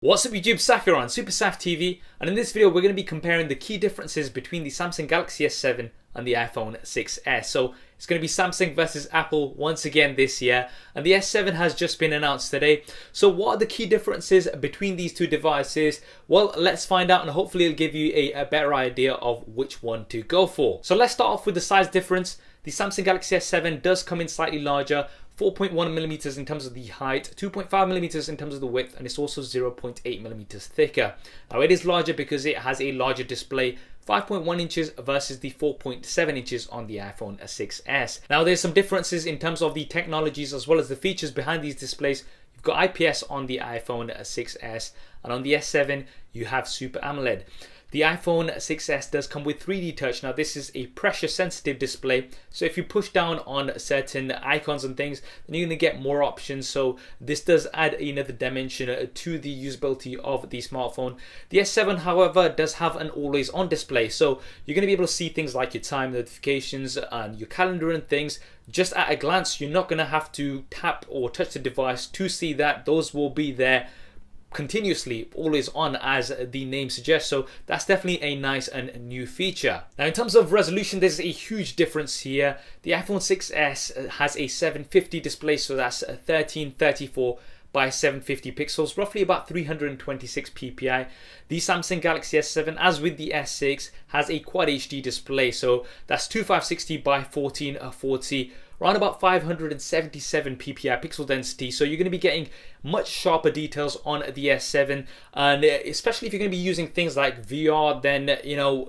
What's up YouTube, Saf here on Super Saf TV, and in this video we're going to be comparing the key differences between the Samsung Galaxy S7 and the iPhone 6s. So it's going to be Samsung versus Apple once again this year, and the S7 has just been announced today. So what are the key differences between these two devices? Well, let's find out, and hopefully it'll give you a better idea of which one to go for. So let's start off with the size difference. The Samsung Galaxy S7 does come in slightly larger, 4.1 millimeters in terms of the height, 2.5 millimeters in terms of the width, and it's also 0.8 millimeters thicker. Now it is larger because it has a larger display, 5.1 inches versus the 4.7 inches on the iPhone 6s. Now there's some differences in terms of the technologies as well as the features behind these displays. You've got IPS on the iPhone 6s, and on the S7 you have Super AMOLED. The iPhone 6s does come with 3D touch. Now this is a pressure sensitive display, so if you push down on certain icons and things, then you're going to get more options. So this does add another dimension to the usability of the smartphone. The S7 however does have an always on display, so you're going to be able to see things like your time notifications and your calendar and things just at a glance. You're not going to have to tap or touch the device to see that. Those will be there continuously, always on, as the name suggests. So that's definitely a nice and new feature. Now in terms of resolution, there's a huge difference here. The iPhone 6s has a 750 display, so that's 1334 by 750 pixels, roughly about 326 ppi. The Samsung Galaxy S7, as with the S6, has a Quad HD display, so that's 2560 by 1440, around about 577 ppi pixel density. So you're going to be getting much sharper details on the S7, and especially if you're going to be using things like VR, then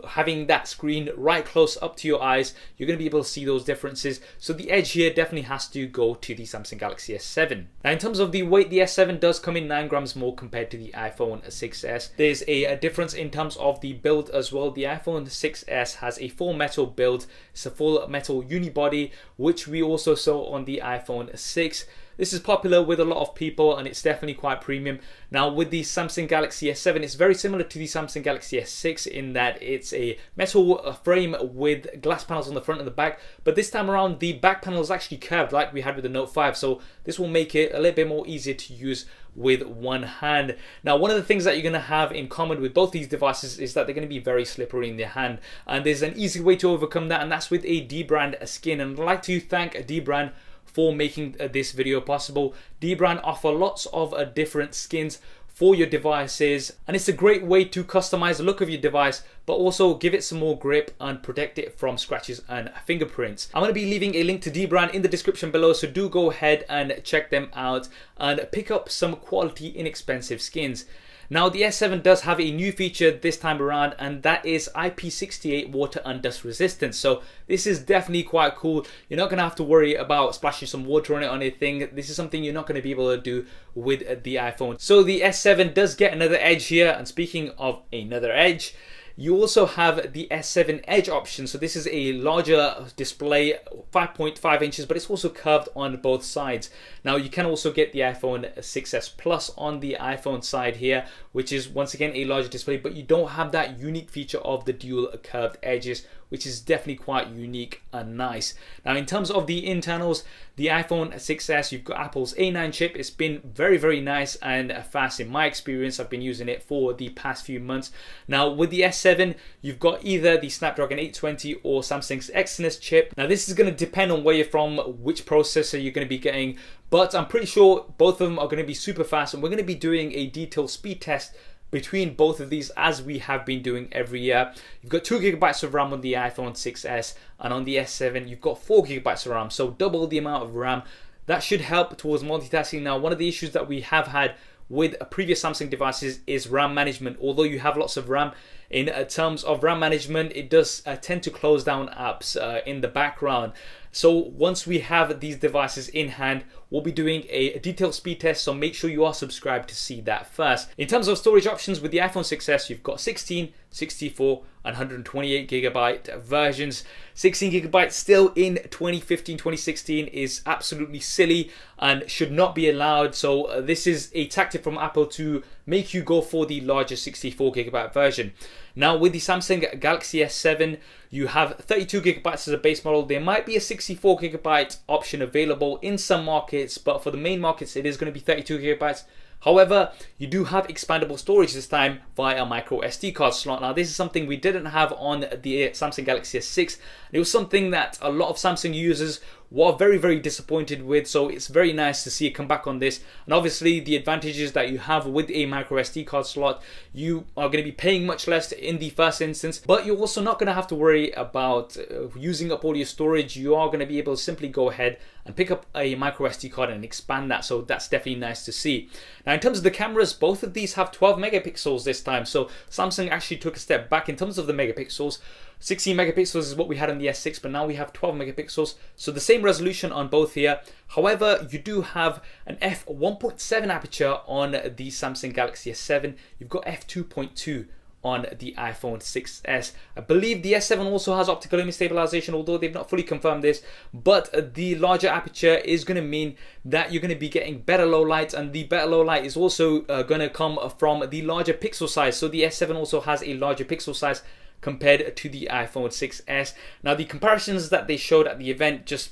having that screen right close up to your eyes, you're going to be able to see those differences. So the edge here definitely has to go to the Samsung Galaxy S7. Now in terms of the weight, the S7 does come in 9 grams more compared to the iPhone 6s. There's a difference in terms of the build as well. The iPhone 6s has a full metal build. It's a full metal unibody, which we also saw on the iPhone 6. This is popular with a lot of people, and it's definitely quite premium. Now with the Samsung Galaxy S7, it's very similar to the Samsung Galaxy S6 in that it's a metal frame with glass panels on the front and the back, but this time around the back panel is actually curved like we had with the Note 5, so this will make it a little bit more easier to use with one hand. Now one of the things that you're going to have in common with both these devices is that they're going to be very slippery in your hand, and there's an easy way to overcome that, and that's with a dbrand skin. And I'd like to thank dbrand for making this video possible. dbrand offer lots of different skins for your devices, and it's a great way to customize the look of your device, but also give it some more grip and protect it from scratches and fingerprints. I'm going to be leaving a link to dbrand in the description below, so do go ahead and check them out and pick up some quality inexpensive skins. Now the S7 does have a new feature this time around, and that is IP68 water and dust resistance. So this is definitely quite cool. You're not going to have to worry about splashing some water on it or anything. This is something you're not going to be able to do with the iPhone. So the S7 does get another edge here, and speaking of another edge, you also have the S7 Edge option. So this is a larger display, 5.5 inches, but it's also curved on both sides. Now you can also get the iPhone 6s Plus on the iPhone side here, which is once again a larger display, but you don't have that unique feature of the dual curved edges, which is definitely quite unique and nice. Now in terms of the internals, the iPhone 6s, you've got Apple's A9 chip. It's been very nice and fast in my experience. I've been using it for the past few months. Now with the S7, you've got either the Snapdragon 820 or Samsung's Exynos chip. Now this is going to depend on where you're from, which processor you're going to be getting, but I'm pretty sure both of them are going to be super fast, and we're going to be doing a detailed speed test between both of these, as we have been doing every year. You've got 2 GB of RAM on the iPhone 6s, and on the S7 you've got 4 GB of RAM, so double the amount of RAM. That should help towards multitasking. Now one of the issues that we have had with previous Samsung devices is RAM management. Although you have lots of RAM, in terms of RAM management, it does tend to close down apps in the background. So once we have these devices in hand, we'll be doing a detailed speed test, so make sure you are subscribed to see that first. In terms of storage options, with the iPhone 6s, you've got 16, 64 and 128 GB versions. 16 GB still in 2015, 2016 is absolutely silly and should not be allowed. So this is a tactic from Apple to make you go for the larger 64 GB version. Now with the Samsung Galaxy S7, you have 32 GB as a base model. There might be a 64 GB option available in some markets, but for the main markets it is going to be 32 GB. However, you do have expandable storage this time via a micro SD card slot. Now, this is something we didn't have on the Samsung Galaxy S6. It was something that a lot of Samsung users were very disappointed with, so it's very nice to see it come back on this. And obviously the advantages that you have with a micro SD card slot, you are going to be paying much less in the first instance, but you're also not going to have to worry about using up all your storage. You are going to be able to simply go ahead and pick up a micro SD card and expand that, so that's definitely nice to see. Now, in terms of the cameras, both of these have 12 megapixels this time, so Samsung actually took a step back in terms of the megapixels. 16 megapixels is what we had on the S6, but now we have 12 megapixels, so the same resolution on both here. However, you do have an f1.7 aperture on the Samsung Galaxy S7. You've got f2.2 on the iPhone 6s. I believe the S7 also has optical image stabilization, although they've not fully confirmed this, but the larger aperture is going to mean that you're going to be getting better low light, and the better low light is also going to come from the larger pixel size. So the S7 also has a larger pixel size compared to the iPhone 6s. Now, the comparisons that they showed at the event just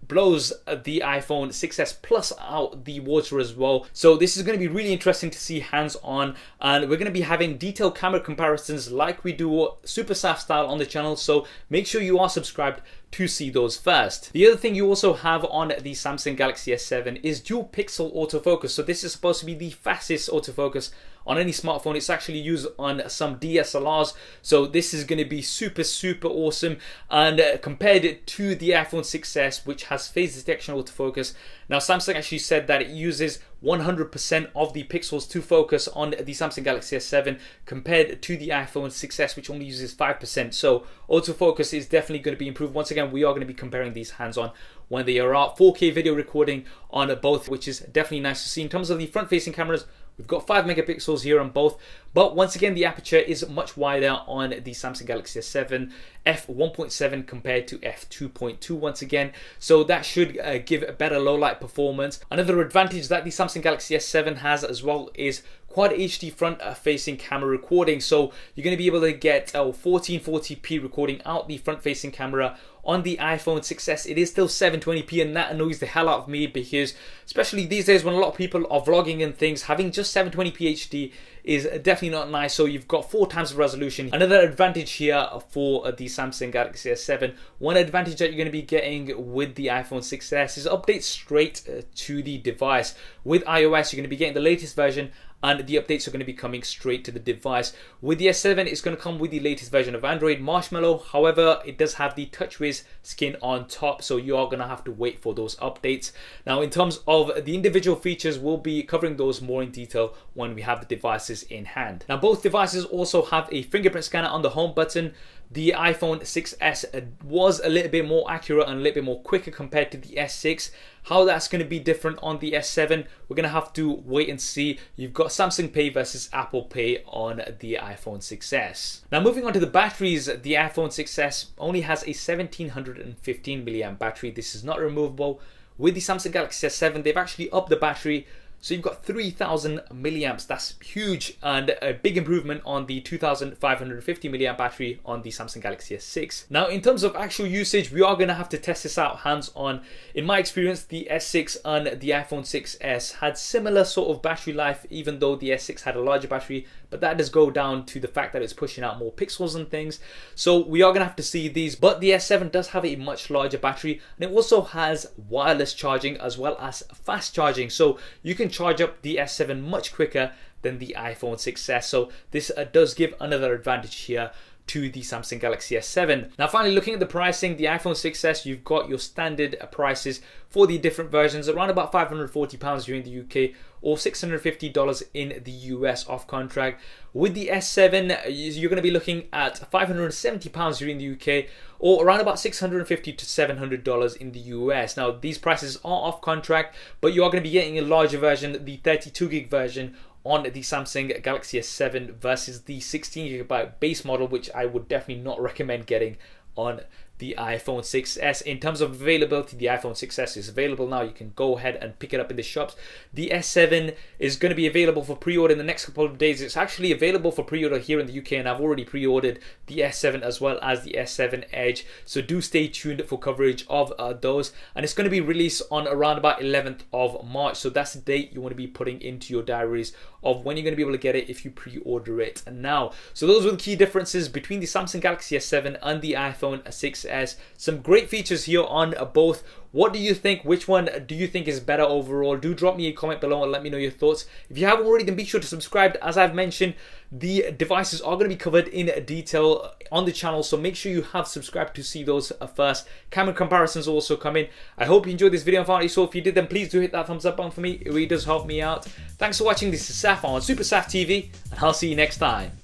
blows the iPhone 6s Plus out the water as well. So this is going to be really interesting to see hands-on, and we're going to be having detailed camera comparisons like we do Super SAF style on the channel, so make sure you are subscribed to see those first. The other thing you also have on the Samsung Galaxy S7 is dual pixel autofocus. So this is supposed to be the fastest autofocus on any smartphone. It's actually used on some DSLRs, so this is going to be super awesome. And compared it to the iPhone 6s, which has phase detection autofocus, now Samsung actually said that it uses 100% of the pixels to focus on the Samsung Galaxy S7 compared to the iPhone 6s, which only uses 5%. So autofocus is definitely going to be improved. Once again, we are going to be comparing these hands-on when they are out. 4K video recording on both, which is definitely nice to see. In terms of the front-facing cameras, we've got 5 megapixels here on both, but once again the aperture is much wider on the Samsung Galaxy S7, f1.7 compared to f2.2 once again, so that should give a better low light performance. Another advantage that the Samsung Galaxy S7 has as well is Quad HD front facing camera recording, so you're going to be able to get 1440p recording out the front facing camera. On the iPhone 6s, it is still 720p, and that annoys the hell out of me, because especially these days when a lot of people are vlogging and things, having just 720p HD is definitely not nice. So you've got 4 times the resolution. Another advantage here for the Samsung Galaxy S7, one advantage that you're going to be getting with the iPhone 6s is updates straight to the device. With iOS, you're going to be getting the latest version, and the updates are going to be coming straight to the device. With the S7, it's going to come with the latest version of Android, Marshmallow. However, it does have the TouchWiz skin on top, so you are going to have to wait for those updates. Now, in terms of the individual features, we'll be covering those more in detail when we have the devices in hand. Now, both devices also have a fingerprint scanner on the home button. The iPhone 6s was a little bit more accurate and a little bit more quicker compared to the S6. How that's going to be different on the S7, we're going to have to wait and see. You've got Samsung Pay versus Apple Pay on the iPhone 6s. Now, moving on to the batteries, the iPhone 6s only has a 1715 milliamp battery. This is not removable. With the Samsung Galaxy S7, they've actually upped the battery, so you've got 3000 milliamps. That's huge, and a big improvement on the 2550 milliamp battery on the Samsung Galaxy S6. Now, in terms of actual usage, we are going to have to test this out hands-on. In my experience, the S6 and the iPhone 6s had similar sort of battery life, even though the S6 had a larger battery, but that does go down to the fact that it's pushing out more pixels and things. So we are going to have to see these, but the S7 does have a much larger battery, and it also has wireless charging as well as fast charging, so you can charge up the S7 much quicker than the iPhone 6s. So this does give another advantage here to the Samsung Galaxy S7. Now, finally, looking at the pricing, the iPhone 6s, you've got your standard prices for the different versions, around about £540 here in the UK or $650 in the US off contract. With the S7, you're going to be looking at £570 here in the UK or around about $650 to $700 in the US. Now, these prices are off contract, but you are going to be getting a larger version, the 32 gig version, on the Samsung Galaxy S7 versus the 16GB base model, which I would definitely not recommend getting on the iPhone 6s. In terms of availability, the iPhone 6s is available now. You can go ahead and pick it up in the shops. The S7 is going to be available for pre-order in the next couple of days. It's actually available for pre-order here in the UK, and I've already pre-ordered the S7 as well as the S7 Edge. So do stay tuned for coverage of those. And it's going to be released on around about 11th of March. So that's the date you want to be putting into your diaries of when you're going to be able to get it if you pre-order it now. So those are the key differences between the Samsung Galaxy S7 and the iPhone 6s. Some great features here on both. What do you think? Which one do you think is better overall? Do drop me a comment below and let me know your thoughts. If you haven't already, then be sure to subscribe. As I've mentioned, the devices are going to be covered in detail on the channel, so make sure you have subscribed to see those first. Camera comparisons also come in. I hope you enjoyed this video and found it useful. If you did, then please do hit that thumbs up button for me. It really does help me out. Thanks for watching. This is Saf on Super Saf TV, and I'll see you next time.